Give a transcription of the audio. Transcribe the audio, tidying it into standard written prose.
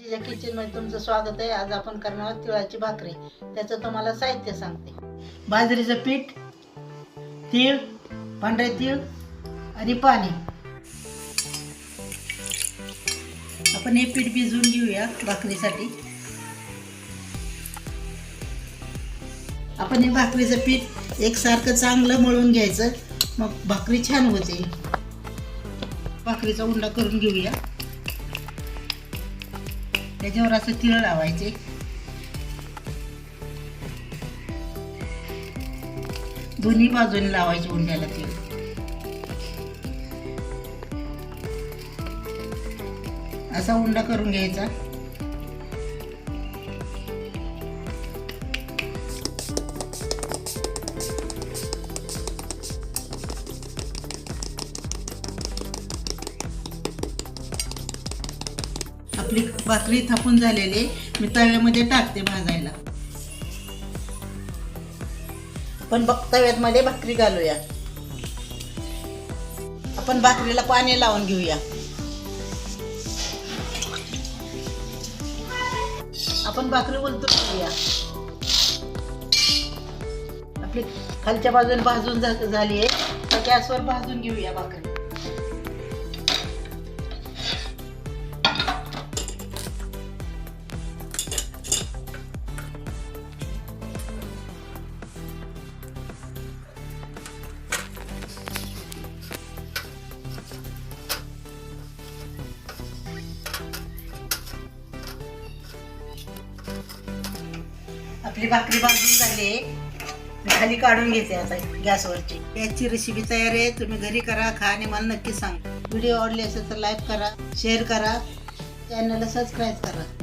आजीच्या किचनमध्ये तुमचं स्वागत आहे. आज आपण करणार आहोत तिळाची भाकरी. त्याचं तुम्हाला साहित्य सांगते. बाजरीचं पीठ, तीळ, पांढरे तीळ आणि पाणी. आपण हे पीठ भिजवून घेऊया भाकरीसाठी. आपण हे भाकरीचं पीठ एकसारखं चांगलं मळून घ्यायचं, मग भाकरी छान होते. भाकरीचा उंडा करून घेऊया. त्याच्यावर असं तीळ लावायचे. दोन्ही बाजूने लावायचे उंड्याला तीळ. असा उंडा करून घ्यायचा. आपली भाकरी थापून झालेली मी तव्यामध्ये टाकते भाजायला. आपण तव्यामध्ये भाकरी घालूया. आपण भाकरीला पाणी लावून घेऊया. आपण भाकरी उलटून घेऊया. आपली खालच्या बाजूने भाजून झाली आहे, तर गॅसवर भाजून घेऊया भाकरी. आपली भाकरी भाजून झाली आहे. मी खाली काढून घेते आता गॅसवरची. याची रेसिपी तयार आहे. तुम्ही घरी करा, खा आणि मला नक्की सांगा. व्हिडिओ आवडले असेल तर लाईक करा, शेअर करा, चॅनलला सबस्क्राईब करा.